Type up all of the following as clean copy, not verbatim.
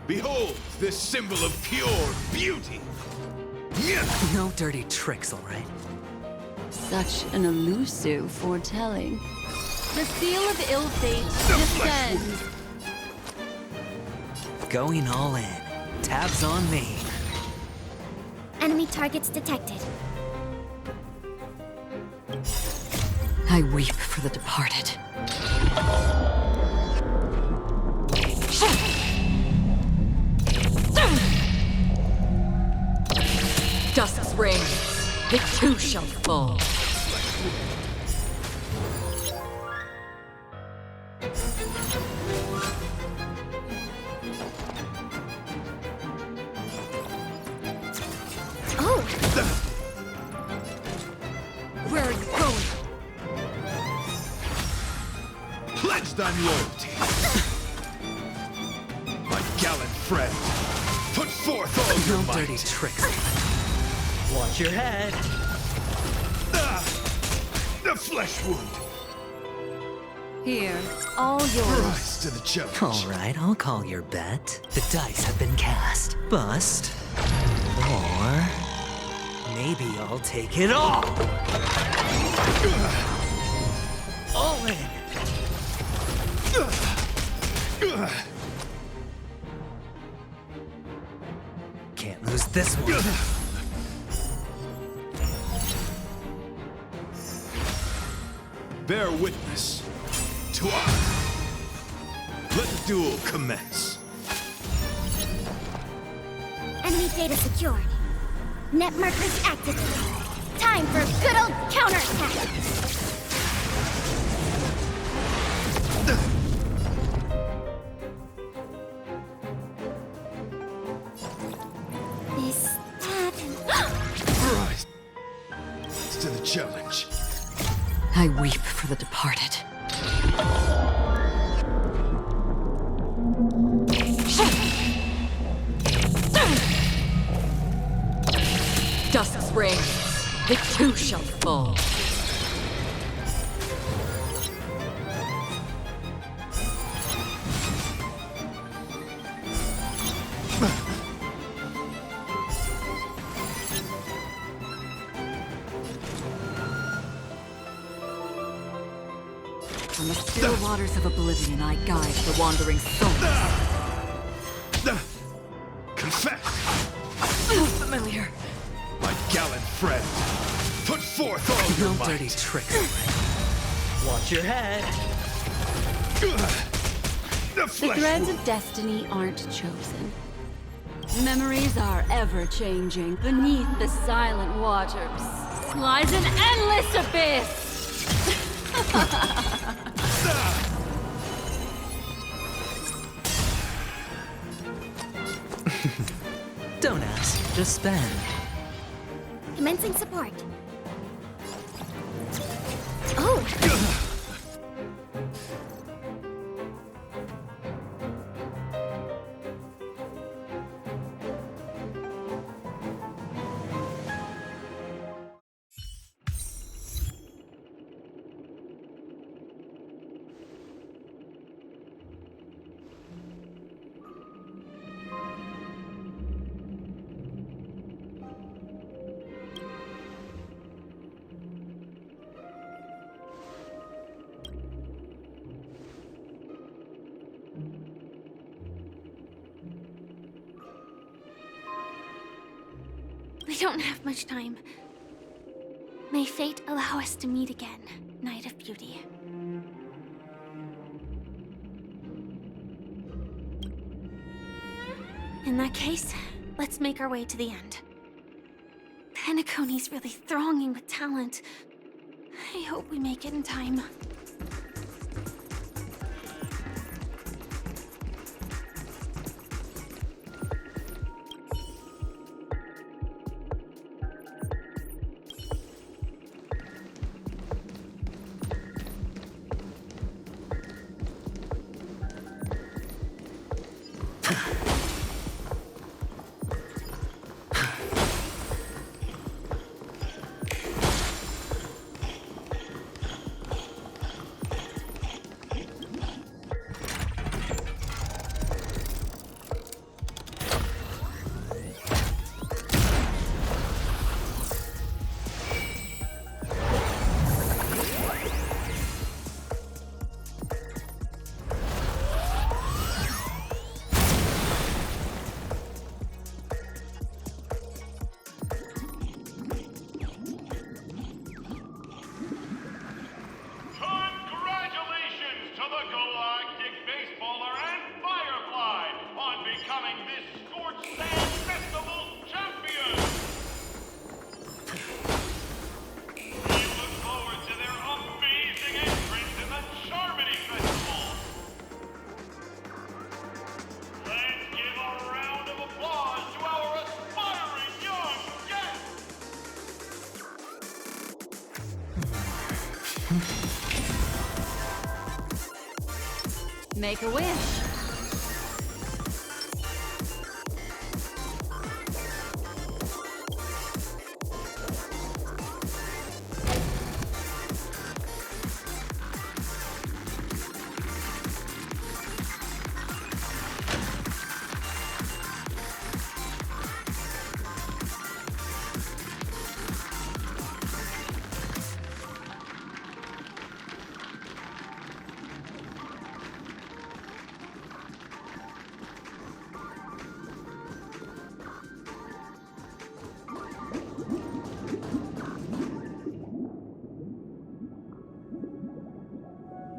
Behold this symbol of pure beauty! No dirty tricks, all right? Such an elusive foretelling. The seal of ill fate descends. Going all in. Tabs on me. Enemy targets detected. I weep for the departed. Dusk's reign. The two shall fall. Oh! Where are you going? Pledged on loyalty! My gallant friend, put forth all your No might! dirty tricks. Watch your head. The flesh wound! Here, all yours. Rise to the challenge! All right, I'll call your bet. The dice have been cast. Bust. Or maybe I'll take it all. All in. Can't lose this one. Bear witness to honor. Let the duel commence. Enemy data secured. Net markers activated. Time for a good old counterattack. This happened. Rise to the challenge. I weep for the departed. Dusk's reign. The two shall fall. From the still waters of oblivion, I guide the wandering souls. Confess, Oh, familiar. my gallant friend, put forth all your No might! dirty tricks. Watch your head. The The flesh threads wound! of destiny aren't chosen. Memories are ever-changing. Beneath the silent waters lies an endless abyss! Don't ask, just spend. Commencing support. Oh! We don't have much time. May fate allow us to meet again, Night of Beauty. In that case, let's make our way to the end. Penacony's really thronging with talent. I hope we make it in time. Make a wish.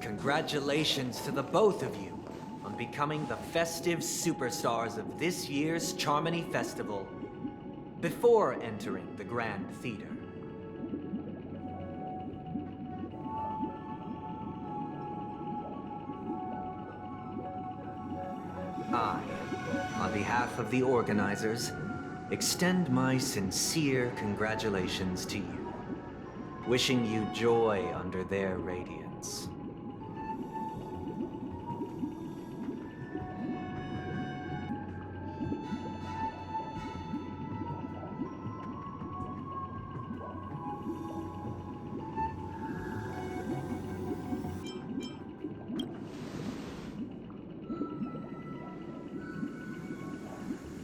Congratulations to the both of you on becoming the festive superstars of this year's Charmony Festival before entering the Grand Theater. I, on behalf of the organizers, extend my sincere congratulations to you, wishing you joy under their radiance.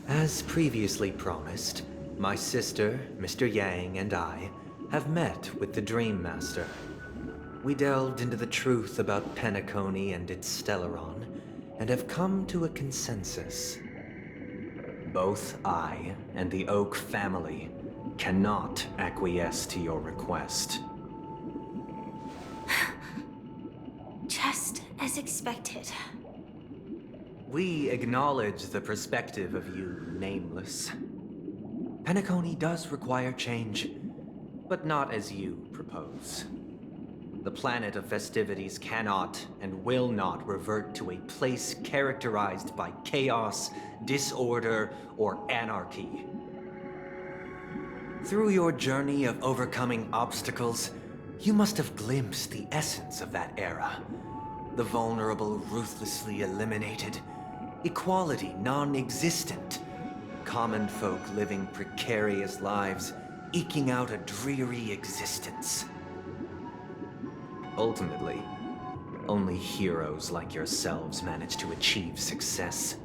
As previously promised, my sister, Mr. Yang, and I have met with the Dream Master. We delved into the truth about Penacony and its Stellaron, and have come to a consensus. Both I and the Oak family cannot acquiesce to your request. Just as expected. We acknowledge the perspective of you, Nameless. Penacony does require change, but not as you propose. The planet of festivities cannot and will not revert to a place characterized by chaos, disorder, or anarchy. Through your journey of overcoming obstacles, you must have glimpsed the essence of that era. The vulnerable ruthlessly eliminated, equality non-existent, common folk living precarious lives, eking out a dreary existence. Ultimately, only heroes like yourselves manage to achieve success.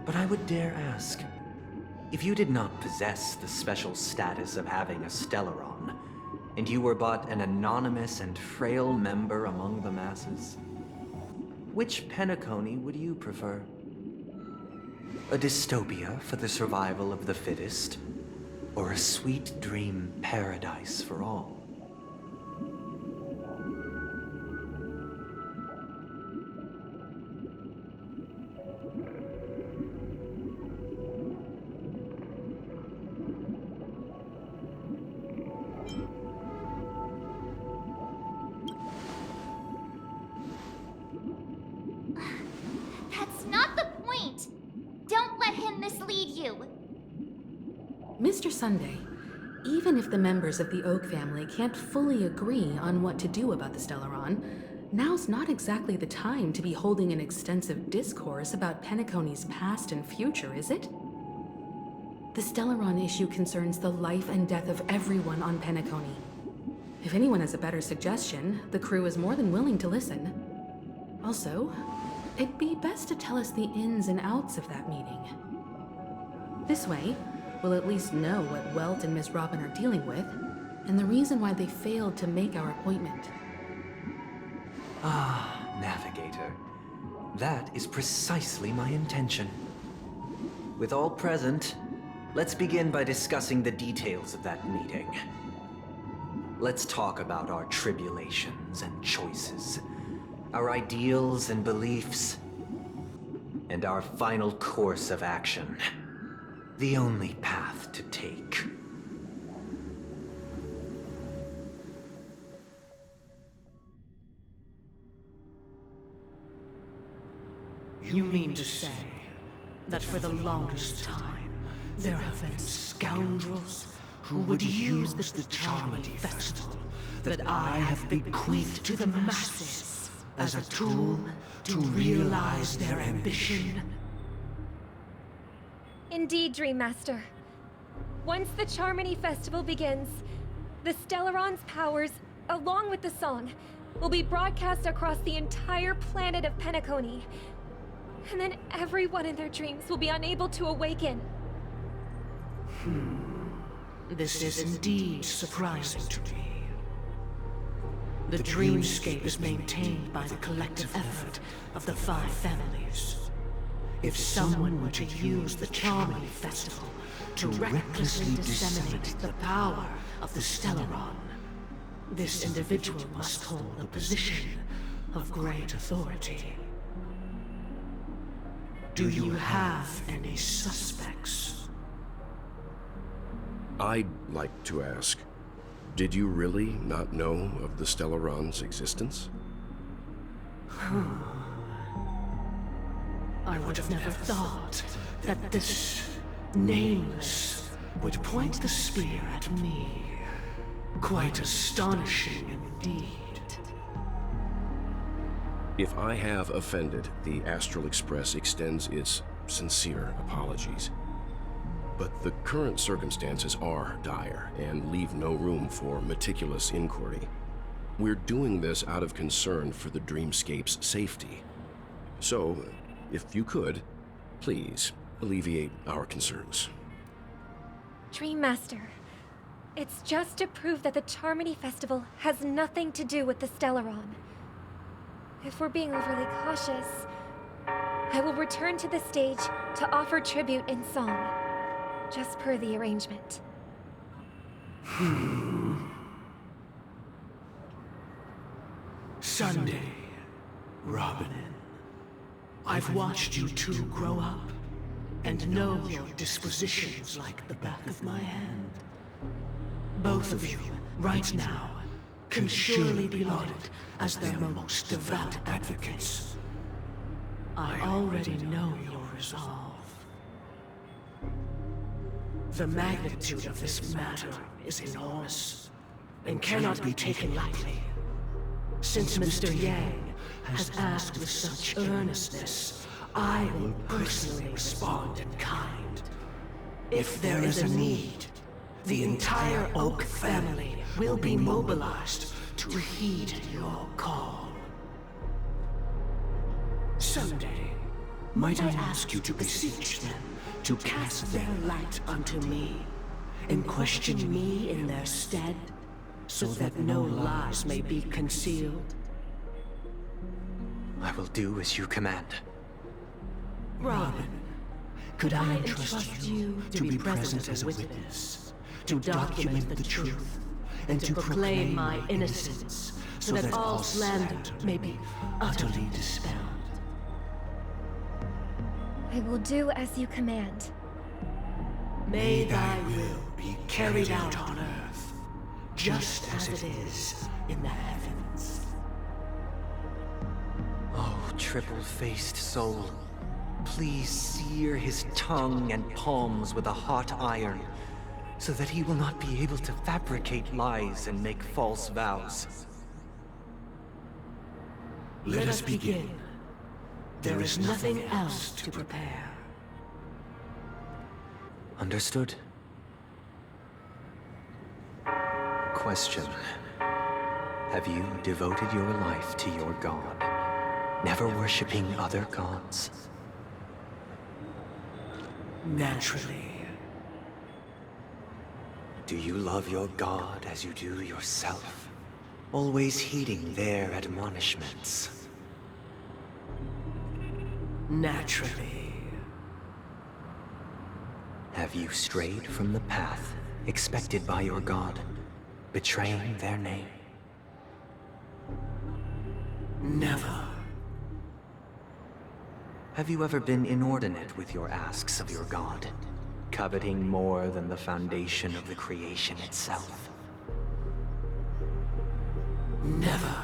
But I would dare ask, if you did not possess the special status of having a Stellaron, and you were but an anonymous and frail member among the masses, which Penacony would you prefer? A dystopia for the survival of the fittest, or a sweet dream paradise for all? That's not the point! Don't let him mislead you! Mr. Sunday, even if the members of the Oak family can't fully agree on what to do about the Stellaron, now's not exactly the time to be holding an extensive discourse about Penacony's past and future, is it? The Stellaron issue concerns the life and death of everyone on Penacony. If anyone has a better suggestion, the crew is more than willing to listen. Also, it'd be best to tell us the ins and outs of that meeting. This way, we'll at least know what Welt and Miss Robin are dealing with, and the reason why they failed to make our appointment. Ah, Navigator. That is precisely my intention. With all present, let's begin by discussing the details of that meeting. Let's talk about our tribulations and choices, our ideals and beliefs, and our final course of action. The only path to take. You mean to say that for the longest time, there have been scoundrels who would use the Charmony Festival that I have bequeathed to the masses as a tool to realize their ambition. Indeed, Dream Master. Once the Charmony Festival begins, the Stellaron's powers, along with the song, will be broadcast across the entire planet of Penacony. And then everyone in their dreams will be unable to awaken. This is indeed surprising to me. The dreamscape is maintained by the collective effort of the 5 families. If someone were to use the Charmony Festival to recklessly disseminate the power of the Stellaron, this individual must hold a position of great authority. Do you have any suspects? I'd like to ask, did you really not know of the Stellaron's existence? I would have never thought that this Nameless would point the spear at me. Quite astonishing indeed. If I have offended, the Astral Express extends its sincere apologies. But the current circumstances are dire and leave no room for meticulous inquiry. We're doing this out of concern for the Dreamscape's safety. So, if you could, please alleviate our concerns. Dream Master, it's just to prove that the Charmony Festival has nothing to do with the Stellaron. If we're being overly cautious, I will return to the stage to offer tribute in song, just per the arrangement. Sunday, Robin, I've watched you two grow up and know your dispositions like the back of my hand. Both of you, right now, can surely be lauded as their most devout advocates. I already know your resolve. The magnitude of this matter is enormous and cannot be taken lightly. Since Mr. Yang has asked with such earnestness, I will personally respond in kind. If there is a need, the entire Oak family will be mobilized to heed your call. Someday, might I ask you to beseech them to cast their light unto me and question me in their stead, so that no lies may be concealed? I will do as you command. Robin, could I entrust you to be present as a witness, to document the truth, and to proclaim my innocence, so that all slander may be utterly dispelled? I will do as you command. May thy will be carried out on earth, just as it is in the heavens. Oh, triple-faced soul, please sear his tongue and palms with a hot iron, so that he will not be able to fabricate lies and make false vows. Let us begin. There is nothing else to prepare. Understood. Question. Have you devoted your life to your god, never worshipping other gods? Naturally. Do you love your god as you do yourself, always heeding their admonishments? Naturally. Have you strayed from the path expected by your god, betraying their name? Never. Have you ever been inordinate with your asks of your god, coveting more than the foundation of the creation itself? Never.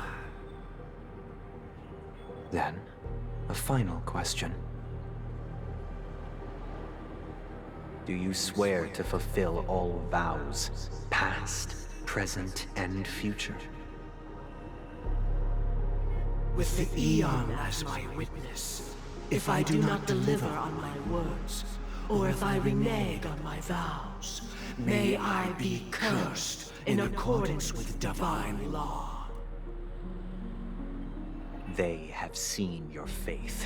Then, a final question. Do you swear to fulfill all vows, past, present and future. With the Eon as my witness, if I do not deliver on my words, or if I renege on my vows, may I be cursed in accordance with divine law. They have seen your faith,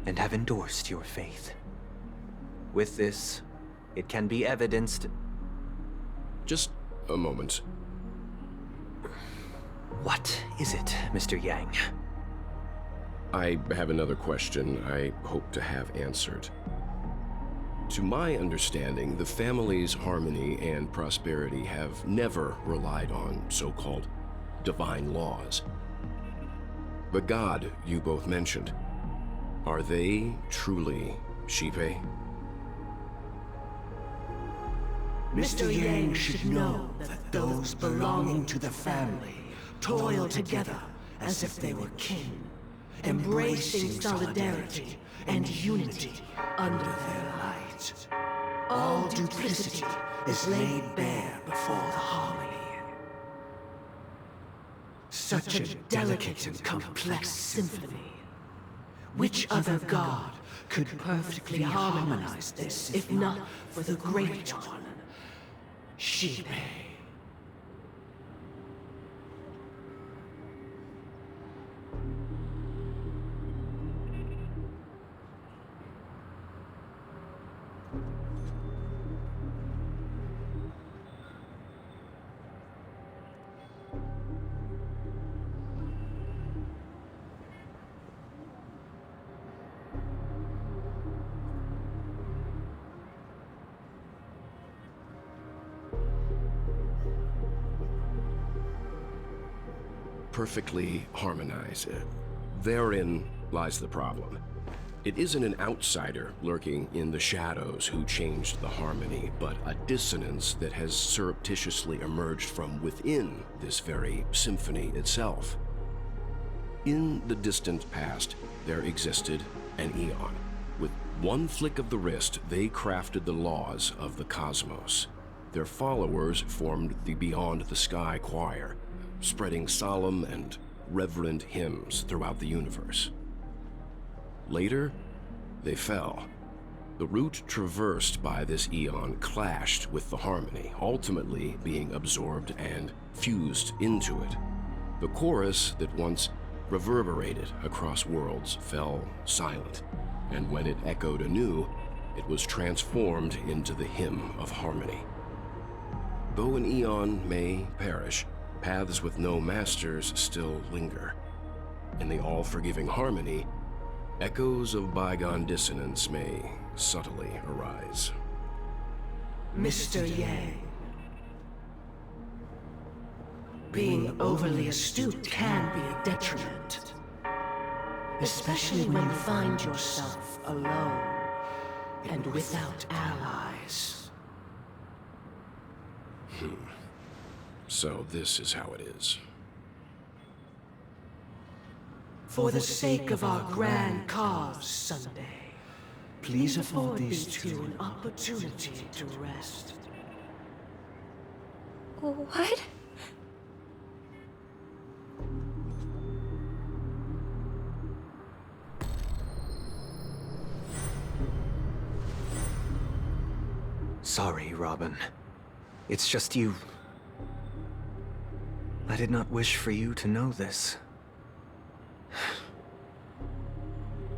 and have endorsed your faith. With this, it can be evidenced... Just a moment. What is it, Mr. Yang? I have another question I hope to have answered. To my understanding, the family's harmony and prosperity have never relied on so-called divine laws. The god you both mentioned, are they truly Shipe? Mr. Yang should know that those belonging to the family toil together as if they were kin, embracing solidarity and unity under their light. All duplicity is laid bare before the harmony. Such a delicate and complex symphony. Which other god could perfectly harmonize this, if not for the Great One, Shipe? Perfectly harmonized. Therein lies the problem. It isn't an outsider lurking in the shadows who changed the harmony, but a dissonance that has surreptitiously emerged from within this very symphony itself. In the distant past, there existed an Eon. With one flick of the wrist, they crafted the laws of the cosmos. Their followers formed the Beyond the Sky Choir, spreading solemn and reverent hymns throughout the universe. Later, they fell. The route traversed by this Eon clashed with the harmony, ultimately being absorbed and fused into it. The chorus that once reverberated across worlds fell silent, and when it echoed anew, it was transformed into the hymn of harmony. Though an Eon may perish, paths with no masters still linger. In the all-forgiving harmony, echoes of bygone dissonance may subtly arise. Mr. Yang, being overly astute can be a detriment, especially when you find yourself alone and without allies. So this is how it is. For the sake of our grand cause, Sunday, please afford these two an opportunity to rest. What? Sorry, Robin. It's just you. I did not wish for you to know this.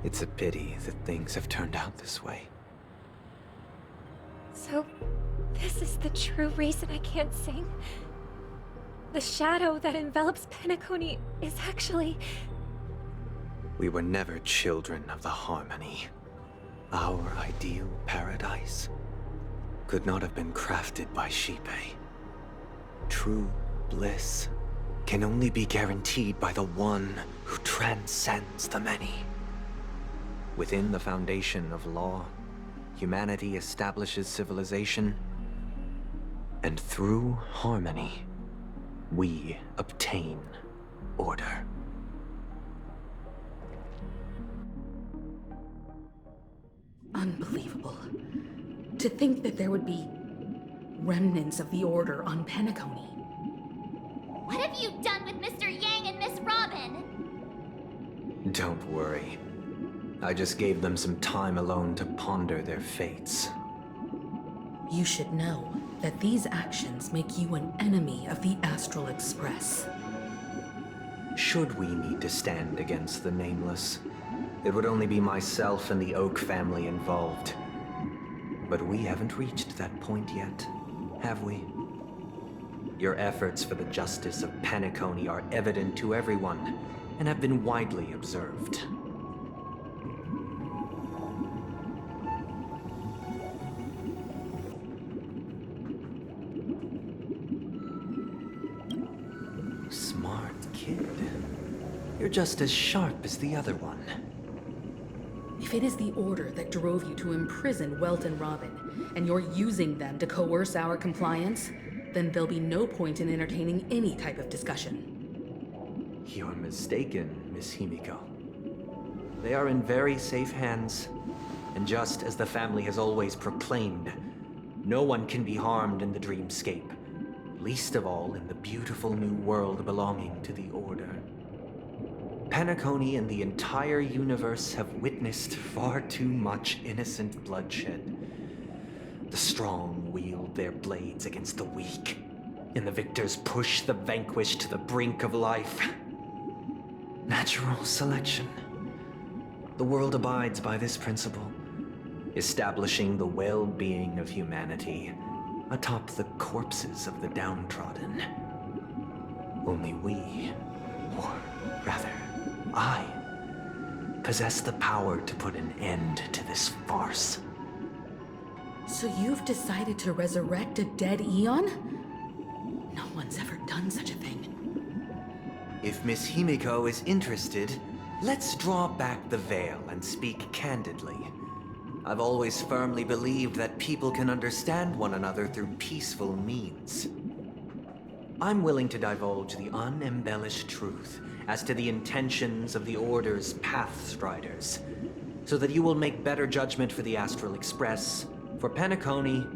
It's a pity that things have turned out this way. So, this is the true reason I can't sing? The shadow that envelops Penacony is actually... We were never children of the harmony. Our ideal paradise could not have been crafted by Shipe. True bliss can only be guaranteed by the one who transcends the many. Within the foundation of law, humanity establishes civilization, and through harmony, we obtain order. Unbelievable. To think that there would be remnants of the Order on Penacony. have you done with Mr. Yang and Miss Robin? Don't worry. I just gave them some time alone to ponder their fates. You should know that these actions make you an enemy of the Astral Express. Should we need to stand against the Nameless, it would only be myself and the Oak family involved. But we haven't reached that point yet, have we? Your efforts for the justice of Penacony are evident to everyone, and have been widely observed. Smart kid. You're just as sharp as the other one. If it is the Order that drove you to imprison Welt and Robin, and you're using them to coerce our compliance, then there'll be no point in entertaining any type of discussion. You're mistaken, Miss Himiko. They are in very safe hands, and just as the family has always proclaimed, no one can be harmed in the dreamscape, least of all in the beautiful new world belonging to the Order. Penacony and the entire universe have witnessed far too much innocent bloodshed. The strong wield their blades against the weak, and the victors push the vanquished to the brink of life. Natural selection. The world abides by this principle, establishing the well-being of humanity atop the corpses of the downtrodden. Only we, or rather, I, possess the power to put an end to this farce. So you've decided to resurrect a dead Eon? No one's ever done such a thing. If Miss Himiko is interested, let's draw back the veil and speak candidly. I've always firmly believed that people can understand one another through peaceful means. I'm willing to divulge the unembellished truth as to the intentions of the Order's Pathstriders, so that you will make better judgment for the Astral Express, for Penacony,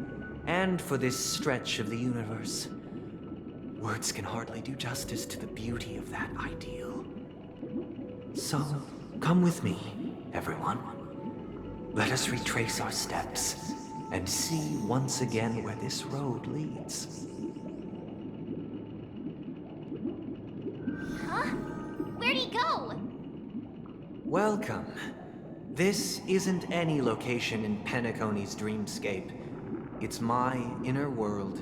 and for this stretch of the universe. Words can hardly do justice to the beauty of that ideal. So, come with me, everyone. Let us retrace our steps and see once again where this road leads. Huh? Where'd he go? Welcome. This isn't any location in Penacony's dreamscape. It's my inner world.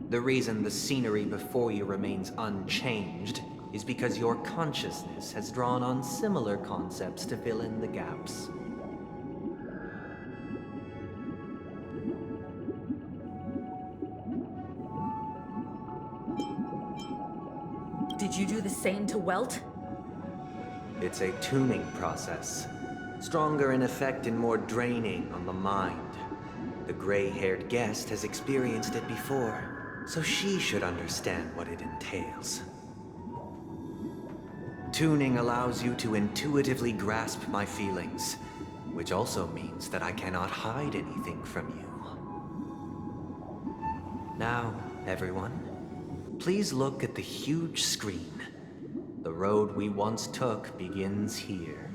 The reason the scenery before you remains unchanged is because your consciousness has drawn on similar concepts to fill in the gaps. Did you do the same to Welt? It's a tuning process. Stronger in effect and more draining on the mind. The gray-haired guest has experienced it before, so she should understand what it entails. Tuning allows you to intuitively grasp my feelings, which also means that I cannot hide anything from you. Now, everyone, please look at the huge screen. The road we once took begins here.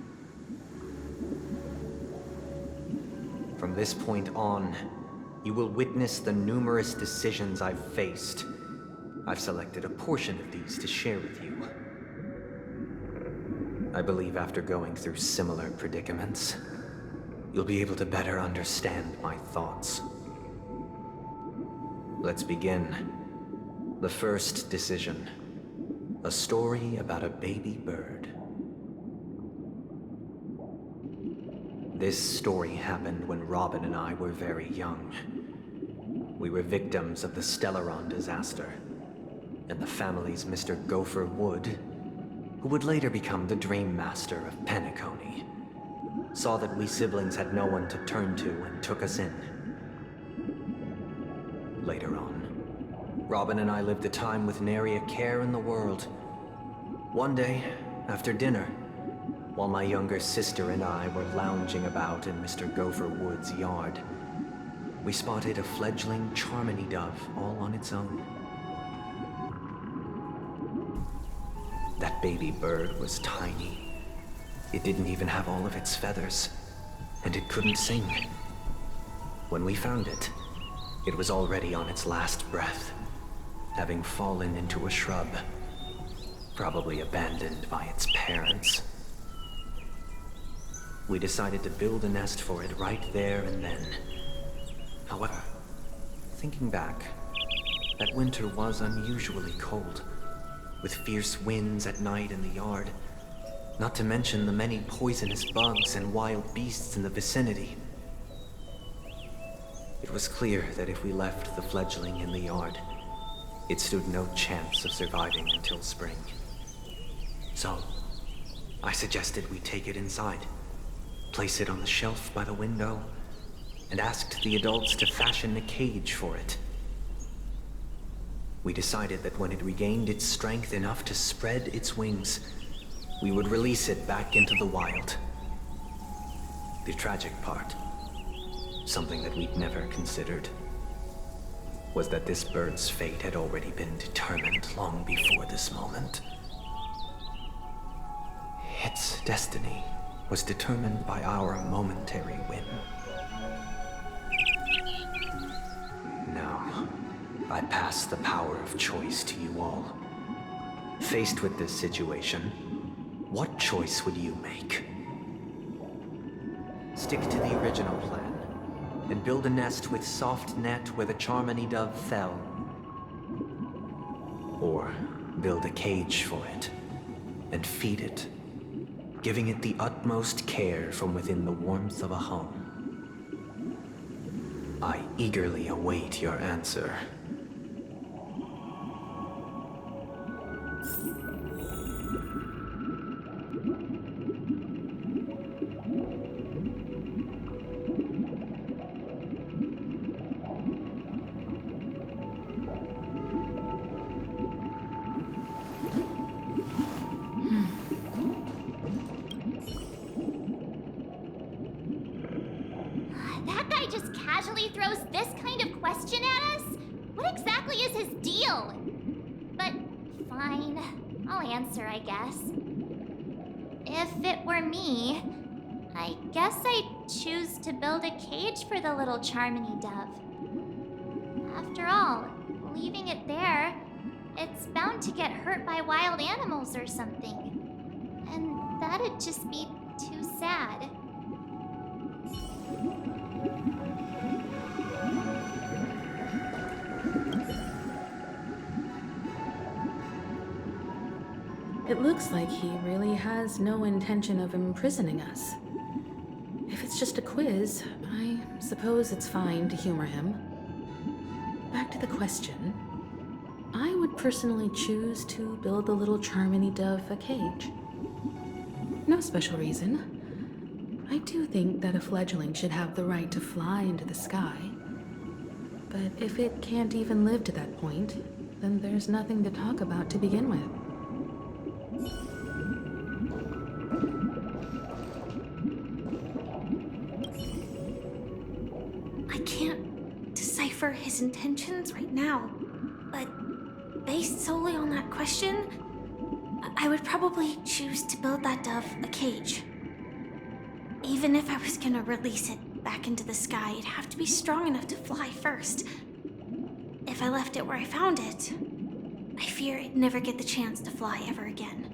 From this point on, you will witness the numerous decisions I've faced. I've selected a portion of these to share with you. I believe after going through similar predicaments, you'll be able to better understand my thoughts. Let's begin. The first decision. A story about a baby bird. This story happened when Robin and I were very young. We were victims of the Stellaron disaster, and the family's Mr. Gopher Wood, who would later become the Dream Master of Penacony, saw that we siblings had no one to turn to and took us in. Later on, Robin and I lived a time with nary a care in the world. One day, after dinner, while my younger sister and I were lounging about in Mr. Gopher Wood's yard, we spotted a fledgling Charmony dove all on its own. That baby bird was tiny. It didn't even have all of its feathers, and it couldn't sing. When we found it, it was already on its last breath, having fallen into a shrub, probably abandoned by its parents. We decided to build a nest for it right there and then. However, thinking back, that winter was unusually cold, with fierce winds at night in the yard, not to mention the many poisonous bugs and wild beasts in the vicinity. It was clear that if we left the fledgling in the yard, it stood no chance of surviving until spring. So, I suggested we take it inside, place it on the shelf by the window, and asked the adults to fashion a cage for it. We decided that when it regained its strength enough to spread its wings, we would release it back into the wild. The tragic part, something that we'd never considered, was that this bird's fate had already been determined long before this moment. Its destiny was determined by our momentary whim. Now, I pass the power of choice to you all. Faced with this situation, what choice would you make? Stick to the original plan and build a nest with soft net where the Charmony dove fell. Or build a cage for it and feed it, giving it the utmost care from within the warmth of a home. I eagerly await your answer. That guy just casually throws this kind of question at us? What exactly is his deal? But fine, I'll answer, I guess. If it were me, I guess I'd choose to build a cage for the little Charmony dove. After all, leaving it there, it's bound to get hurt by wild animals or something. And that'd just be too sad. It looks like he really has no intention of imprisoning us. If it's just a quiz, I suppose it's fine to humor him. Back to the question. I would personally choose to build the little Charmony dove a cage. No special reason. I do think that a fledgling should have the right to fly into the sky. But if it can't even live to that point, then there's nothing to talk about to begin with. I can't decipher his intentions right now, but based solely on that question, I would probably choose to build that dove a cage. Even if I was gonna release it back into the sky, it'd have to be strong enough to fly first. If I left it where I found it, I fear it'd never get the chance to fly ever again.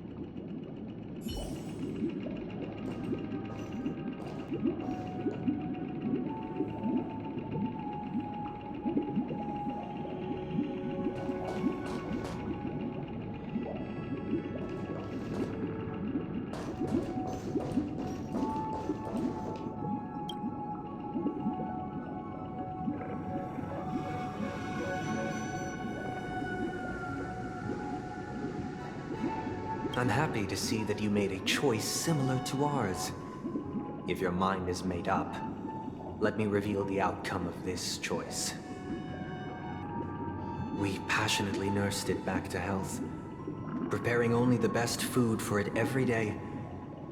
I'm happy to see that you made a choice similar to ours. If your mind is made up, let me reveal the outcome of this choice. We passionately nursed it back to health, preparing only the best food for it every day.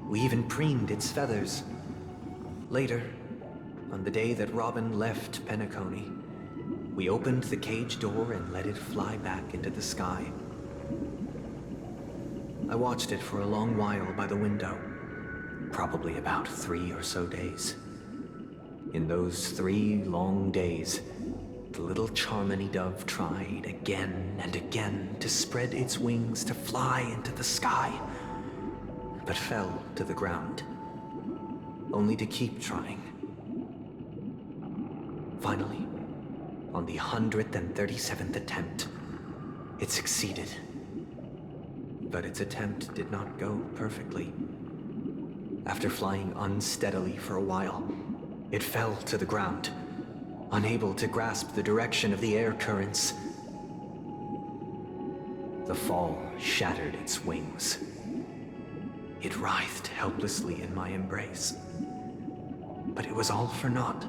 We even preened its feathers. Later, on the day that Robin left Penacony, we opened the cage door and let it fly back into the sky. I watched it for a long while by the window, probably about 3 or so days. In those 3 long days, the little Charmony dove tried again and again to spread its wings to fly into the sky, but fell to the ground, only to keep trying. Finally, on the 137th attempt, it succeeded. But its attempt did not go perfectly. After flying unsteadily for a while, it fell to the ground, unable to grasp the direction of the air currents. The fall shattered its wings. It writhed helplessly in my embrace. But it was all for naught,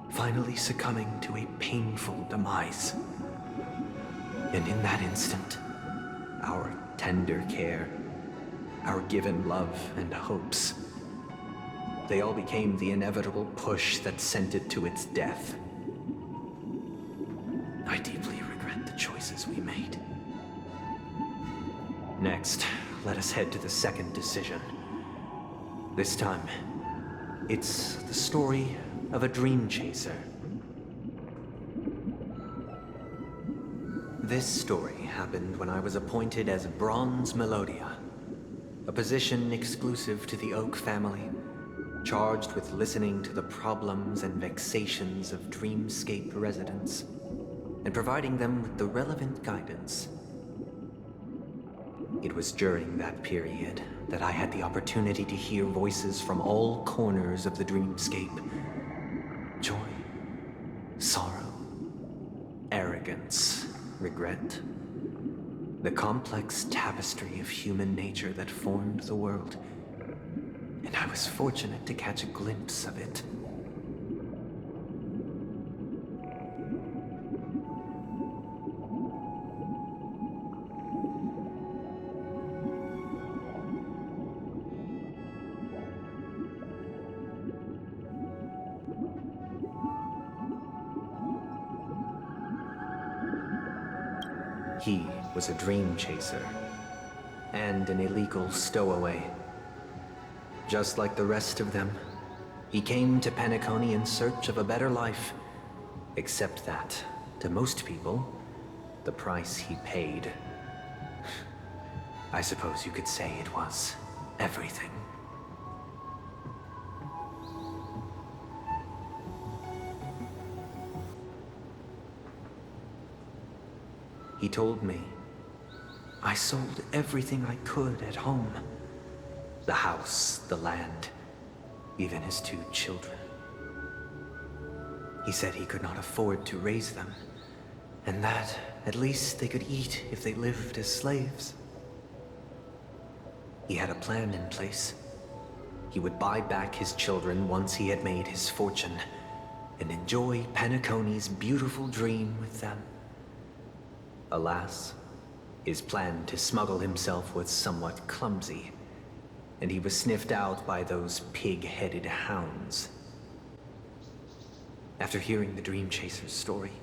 finally succumbing to a painful demise. And in that instant, our tender care, our given love and hopes, they all became the inevitable push that sent it to its death. I deeply regret the choices we made. Next, let us head to the second decision. This time, it's the story of a dream chaser. This story happened when I was appointed as Bronze Melodia, a position exclusive to the Oak family, charged with listening to the problems and vexations of Dreamscape residents and providing them with the relevant guidance. It was during that period that I had the opportunity to hear voices from all corners of the Dreamscape. Joy, sorrow, arrogance, regret. The complex tapestry of human nature that formed the world. And I was fortunate to catch a glimpse of it. He was a dream chaser, and an illegal stowaway. Just like the rest of them, he came to Penacony in search of a better life, except that, to most people, the price he paid, I suppose you could say it was everything. He told me, I sold everything I could at home. The house, the land, even his 2 children. He said he could not afford to raise them, and that at least they could eat if they lived as slaves. He had a plan in place. He would buy back his children once he had made his fortune, and enjoy Penacony's beautiful dream with them. Alas, his plan to smuggle himself was somewhat clumsy, and he was sniffed out by those pig-headed hounds. After hearing the Dream Chaser's story,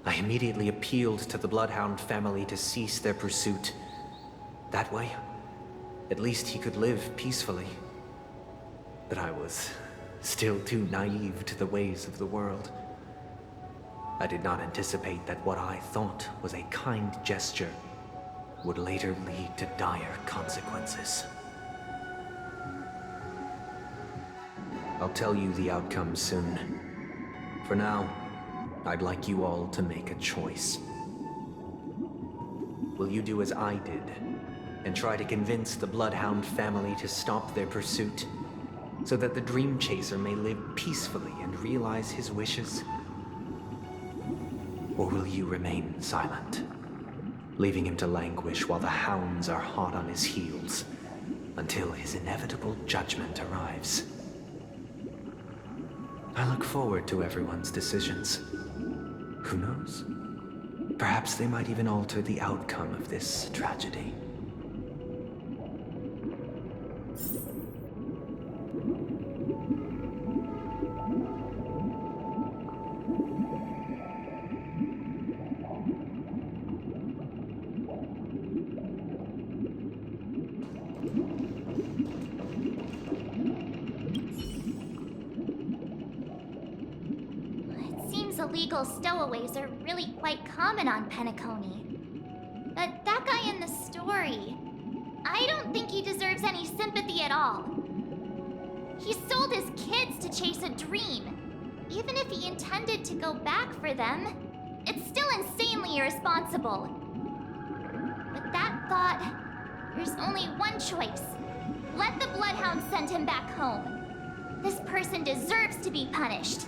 I immediately appealed to the Bloodhound family to cease their pursuit. That way, at least he could live peacefully. But I was still too naive to the ways of the world. I did not anticipate that what I thought was a kind gesture would later lead to dire consequences. I'll tell you the outcome soon. For now, I'd like you all to make a choice. Will you do as I did and try to convince the Bloodhound family to stop their pursuit so that the Dream Chaser may live peacefully and realize his wishes? Or will you remain silent, leaving him to languish while the hounds are hot on his heels until his inevitable judgment arrives? I look forward to everyone's decisions. Who knows? Perhaps they might even alter the outcome of this tragedy. illegal stowaways are really quite common on Penacony. But that guy in the story, I don't think he deserves any sympathy at all. He sold his kids to chase a dream. Even if he intended to go back for them, it's still insanely irresponsible. With that thought, there's only one choice. Let the Bloodhounds send him back home. This person deserves to be punished.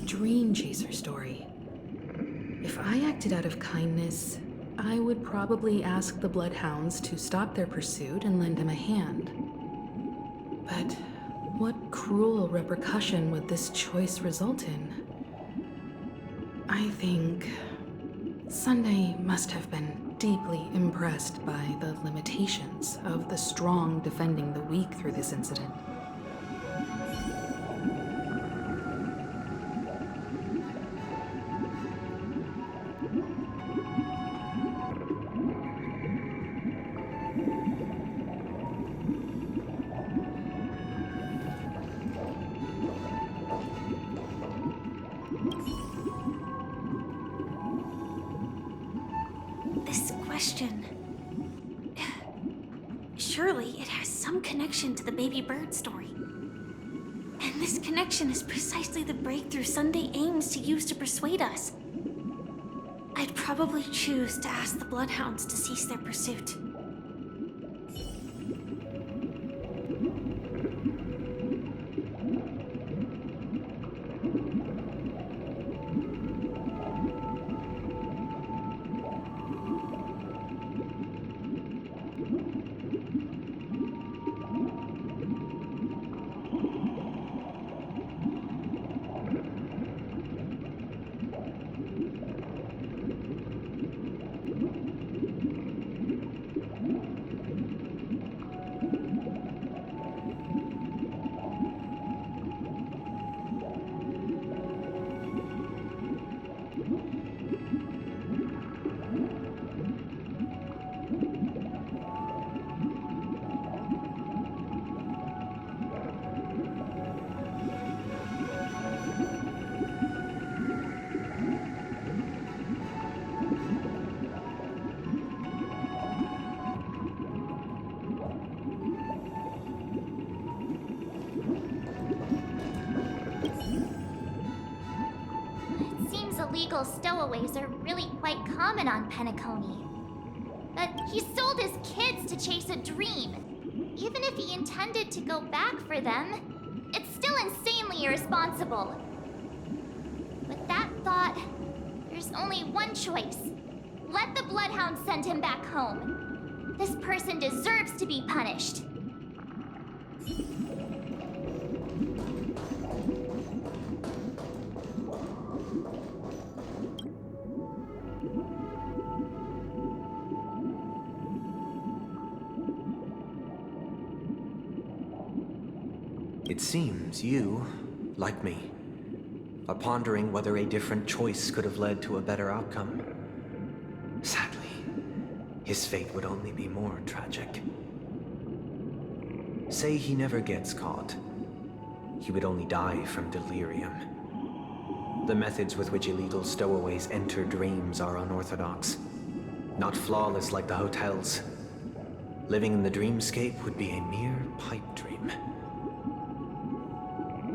Dream chaser story. If I acted out of kindness, I would probably ask the Bloodhounds to stop their pursuit and lend him a hand. But what cruel repercussion would this choice result in? I think Sunday must have been deeply impressed by the limitations of the strong defending the weak through this incident. This question... Surely it has some connection to the baby bird story. And this connection is precisely the breakthrough Sunday aims to use to persuade us. I'd probably choose to ask the Bloodhounds to cease their pursuit. illegal stowaways are really quite common on Penacony. But he sold his kids to chase a dream. Even if he intended to go back for them, it's still insanely irresponsible. With that thought, there's only one choice. Let the Bloodhound send him back home. This person deserves to be punished. It seems you, like me, are pondering whether a different choice could have led to a better outcome. Sadly, his fate would only be more tragic. Say he never gets caught. He would only die from delirium. The methods with which illegal stowaways enter dreams are unorthodox. Not flawless like the hotels. Living in the dreamscape would be a mere pipe dream.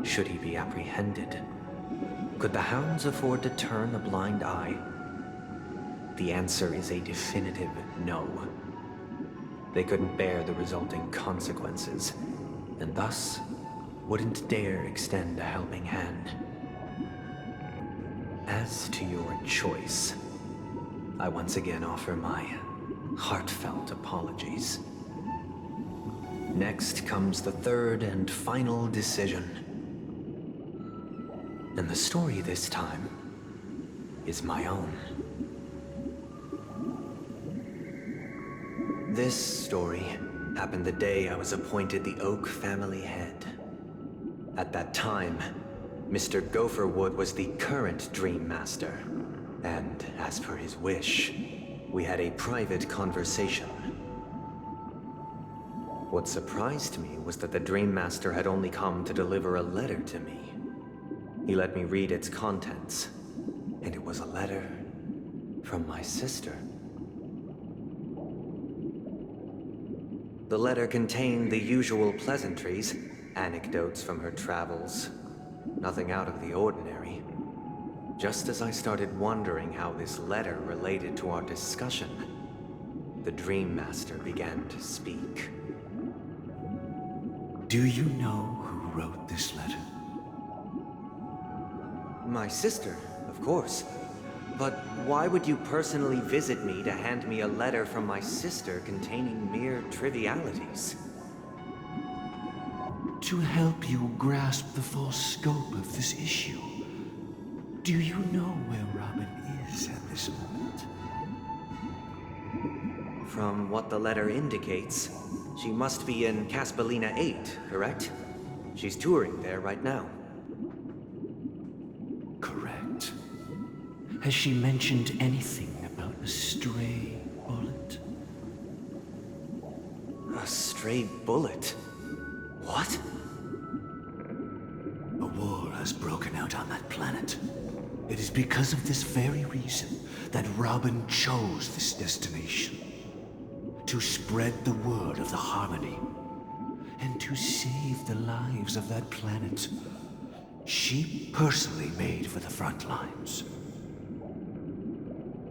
Should he be apprehended? Could the hounds afford to turn a blind eye? The answer is a definitive no. They couldn't bear the resulting consequences, and thus wouldn't dare extend a helping hand. As to your choice, I once again offer my heartfelt apologies. Next comes the third and final decision. And the story this time is my own. This story happened the day I was appointed the Oak family head. At that time, Mr. Gopherwood was the current Dream Master, and as per his wish, we had a private conversation. What surprised me was that the Dream Master had only come to deliver a letter to me. He let me read its contents, and it was a letter from my sister. The letter contained the usual pleasantries, anecdotes from her travels, nothing out of the ordinary. Just as I started wondering how this letter related to our discussion, the Dream Master began to speak. Do you know who wrote this letter? My sister, of course. But why would you personally visit me to hand me a letter from my sister containing mere trivialities? To help you grasp the full scope of this issue. Do you know where Robin is at this moment? From what the letter indicates, she must be in Caspelina 8, correct? She's touring there right now. Correct. Has she mentioned anything about a stray bullet? A stray bullet? What? A war has broken out on that planet. It is because of this very reason that Robin chose this destination. To spread the word of the Harmony. And to save the lives of that planet. She personally made for the front lines.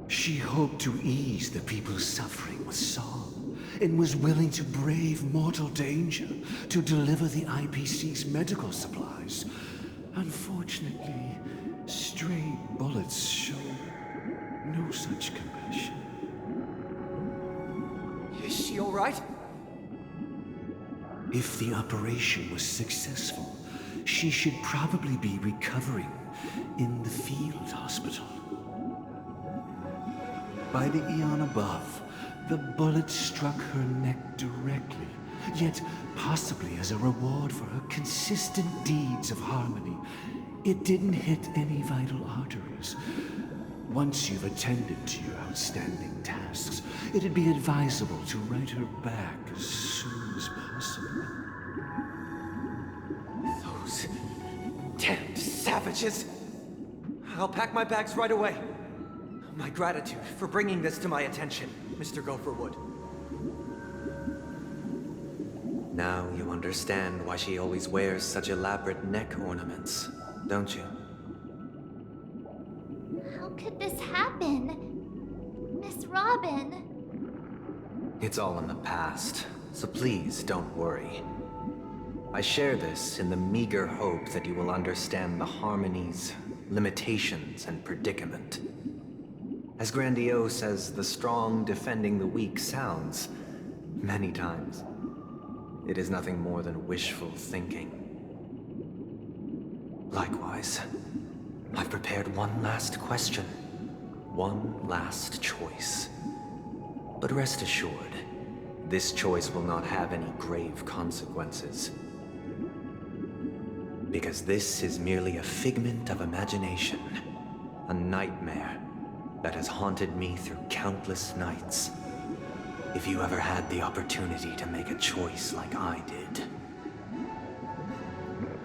She hoped to ease the people's suffering with song, and was willing to brave mortal danger to deliver the IPC's medical supplies. Unfortunately, stray bullets show no such compassion. Is she all right? If the operation was successful, she should probably be recovering in the field hospital. By the eon above, the bullet struck her neck directly, yet possibly as a reward for her consistent deeds of harmony, it didn't hit any vital arteries. Once you've attended to your outstanding tasks, it'd be advisable to write her back as soon as possible. Those damned savages! I'll pack my bags right away. My gratitude for bringing this to my attention, Mr. Gopherwood. Now you understand why she always wears such elaborate neck ornaments, don't you? How Robin. It's all in the past, so please don't worry. I share this in the meager hope that you will understand the Harmony's limitations and predicament. As grandiose as the strong defending the weak sounds, many times, it is nothing more than wishful thinking. Likewise, I've prepared one last question, one last choice. But rest assured, this choice will not have any grave consequences. Because this is merely a figment of imagination, a nightmare that has haunted me through countless nights. If you ever had the opportunity to make a choice like I did,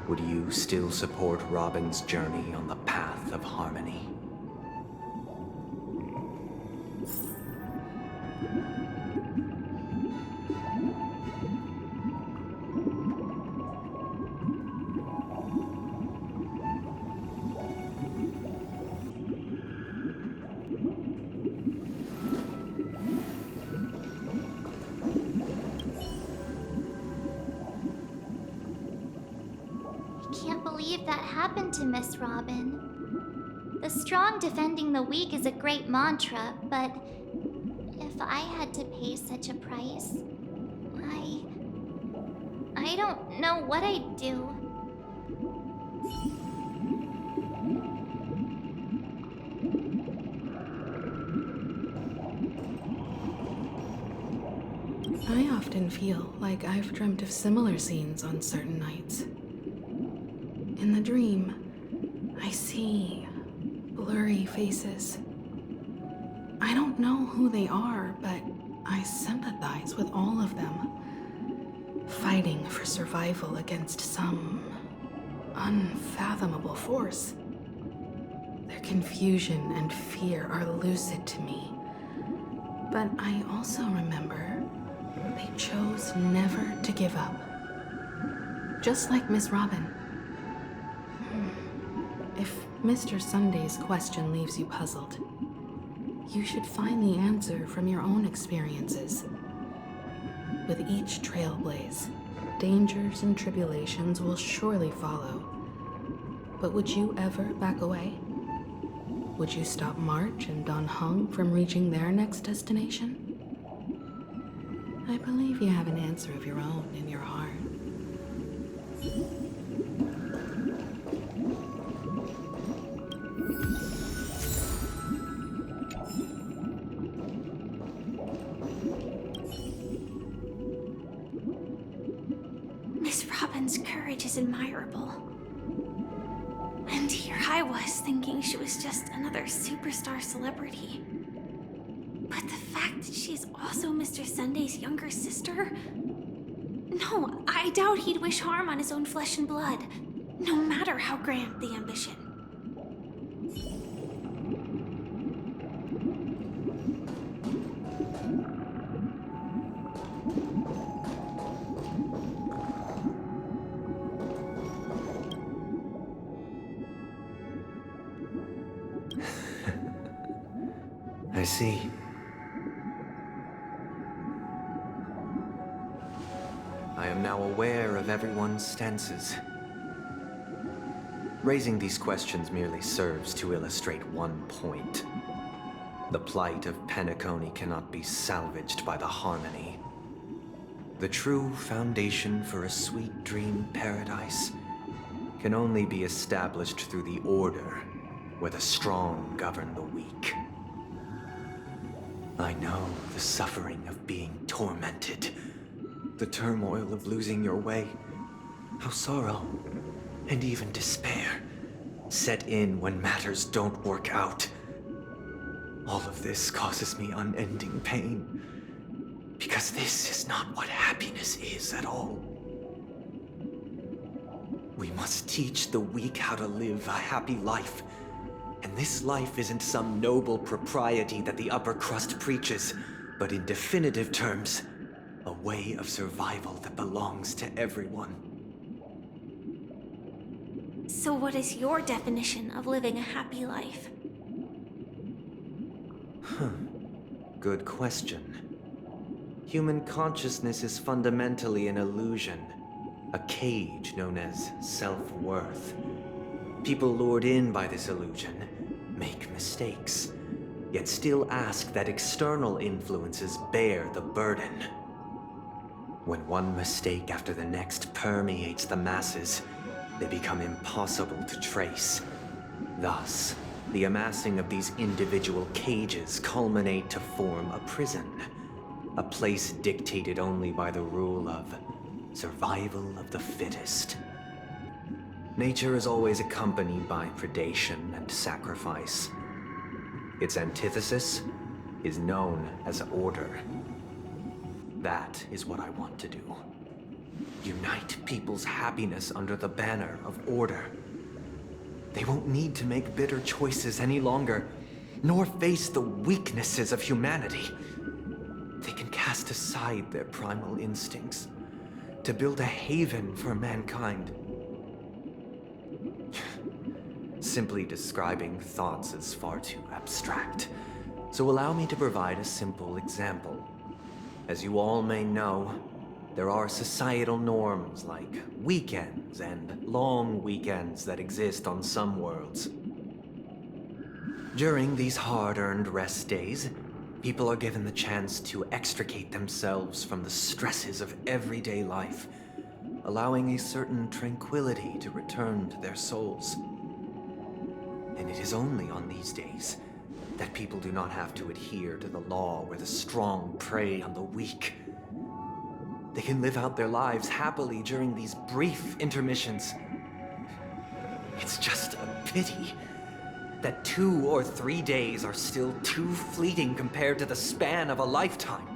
would you still support Robin's journey on the path of harmony? Can't believe that happened to Miss Robin. The strong defending the weak is a great mantra, but if I had to pay such a price, I don't know what I'd do. I often feel like I've dreamt of similar scenes on certain nights. In the dream, I see blurry faces. I don't know who they are, but I sympathize with all of them, fighting for survival against some unfathomable force. Their confusion and fear are lucid to me, but I also remember they chose never to give up. Just like Miss Robin. If Mr. Sunday's question leaves you puzzled, you should find the answer from your own experiences. With each trailblaze, dangers and tribulations will surely follow. But would you ever back away? Would you stop March and Don Hung from reaching their next destination? I believe you have an answer of your own in your heart. Miss Robin's courage is admirable. And here I was thinking she was just another superstar celebrity. But the fact that she's also Mr. Sunday's younger sister? No, I doubt he'd wish harm on his own flesh and blood, no matter how grand the ambition. I see. I am now aware of everyone's stances. Raising these questions merely serves to illustrate one point. The plight of Penacony cannot be salvaged by the Harmony. The true foundation for a sweet dream paradise can only be established through the order where the strong govern the weak. I know the suffering of being tormented, the turmoil of losing your way, how sorrow and even despair set in when matters don't work out. All of this causes me unending pain, because this is not what happiness is at all. We must teach the weak how to live a happy life. And this life isn't some noble propriety that the upper crust preaches, but in definitive terms, a way of survival that belongs to everyone. So what is your definition of living a happy life? Good question. Human consciousness is fundamentally an illusion, a cage known as self-worth. People lured in by this illusion make mistakes, yet still ask that external influences bear the burden. When one mistake after the next permeates the masses, they become impossible to trace. Thus, the amassing of these individual cages culminate to form a prison, a place dictated only by the rule of survival of the fittest. Nature is always accompanied by predation and sacrifice. Its antithesis is known as order. That is what I want to do. Unite people's happiness under the banner of order. They won't need to make bitter choices any longer, nor face the weaknesses of humanity. They can cast aside their primal instincts to build a haven for mankind. Simply describing thoughts is far too abstract, so allow me to provide a simple example. As you all may know, there are societal norms like weekends and long weekends that exist on some worlds. During these hard-earned rest days, people are given the chance to extricate themselves from the stresses of everyday life, allowing a certain tranquility to return to their souls. And it is only on these days that people do not have to adhere to the law where the strong prey on the weak. They can live out their lives happily during these brief intermissions. It's just a pity that 2 or 3 days are still too fleeting compared to the span of a lifetime.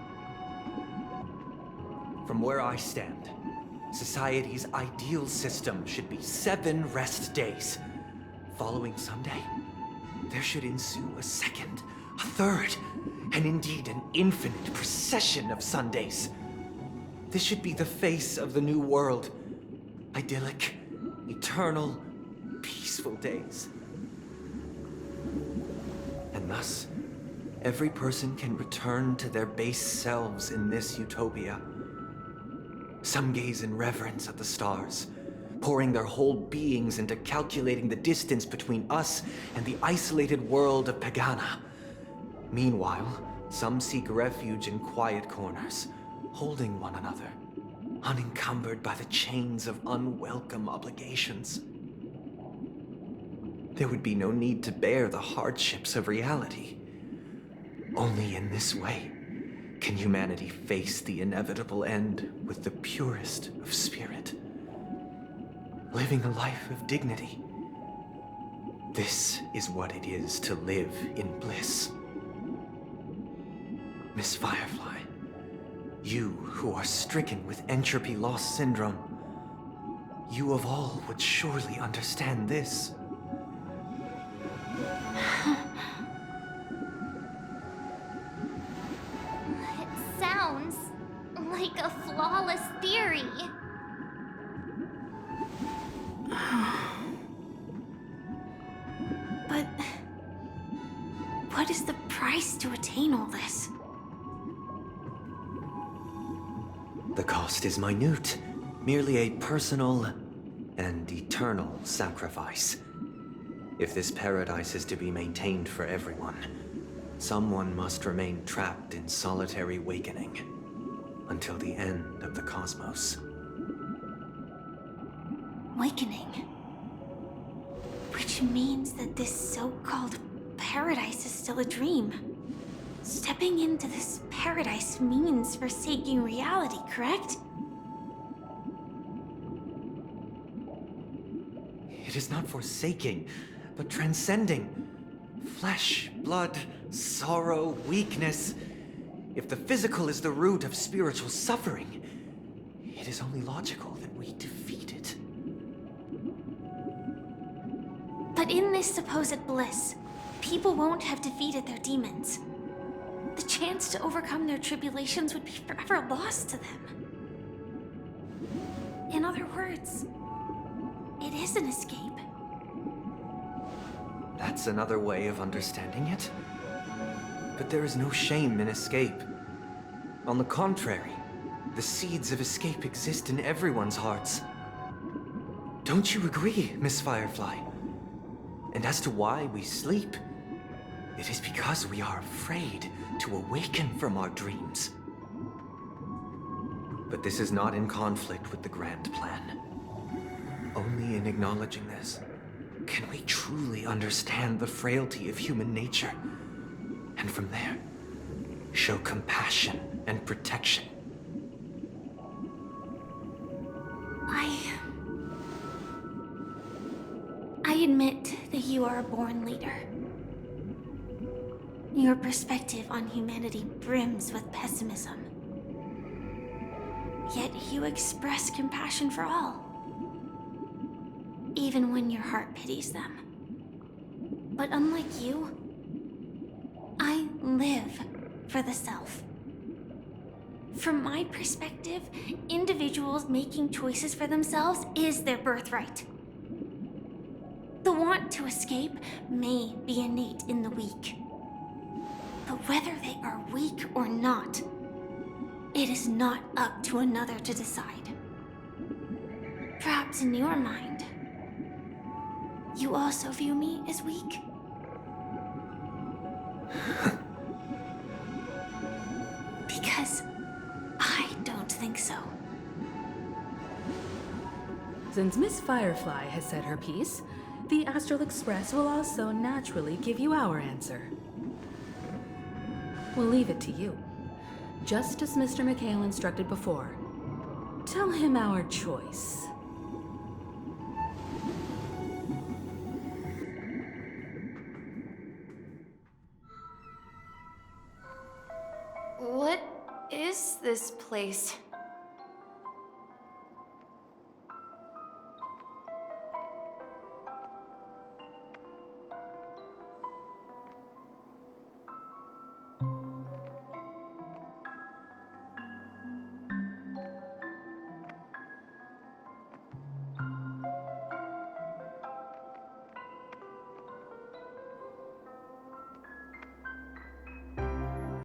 From where I stand, society's ideal system should be 7 rest days. Following Sunday, there should ensue a second, a third, and indeed an infinite procession of Sundays. This should be the face of the new world. Idyllic, eternal, peaceful days. And thus, every person can return to their base selves in this utopia. Some gaze in reverence at the stars, pouring their whole beings into calculating the distance between us and the isolated world of Pagana. Meanwhile, some seek refuge in quiet corners, holding one another, unencumbered by the chains of unwelcome obligations. There would be no need to bear the hardships of reality. Only in this way can humanity face the inevitable end with the purest of spirit, living a life of dignity. This is what it is to live in bliss. Miss Firefly, you who are stricken with entropy loss syndrome, you of all would surely understand this. It sounds like a flawless theory. But what is the price to attain all this? The cost is minute, merely a personal and eternal sacrifice. If this paradise is to be maintained for everyone, someone must remain trapped in solitary awakening until the end of the cosmos. Awakening. Which means that this so-called paradise is still a dream. Stepping into this paradise means forsaking reality, correct? It is not forsaking, but transcending. Flesh, blood, sorrow, weakness. If the physical is the root of spiritual suffering, it is only logical that we defeat it. But in this supposed bliss, people won't have defeated their demons. The chance to overcome their tribulations would be forever lost to them. In other words, it is an escape. That's another way of understanding it? But there is no shame in escape. On the contrary, the seeds of escape exist in everyone's hearts. Don't you agree, Miss Firefly? And as to why we sleep, it is because we are afraid to awaken from our dreams. But this is not in conflict with the grand plan. Only in acknowledging this can we truly understand the frailty of human nature, and from there, show compassion and protection. I admit that you are a born leader. Your perspective on humanity brims with pessimism. Yet you express compassion for all, even when your heart pities them. But unlike you, I live for the self. From my perspective, individuals making choices for themselves is their birthright. The want to escape may be innate in the weak. But whether they are weak or not, it is not up to another to decide. Perhaps in your mind, you also view me as weak? Because I don't think so. Since Miss Firefly has said her piece, the Astral Express will also naturally give you our answer. We'll leave it to you. Just as Mr. McHale instructed before. Tell him our choice. What is this place?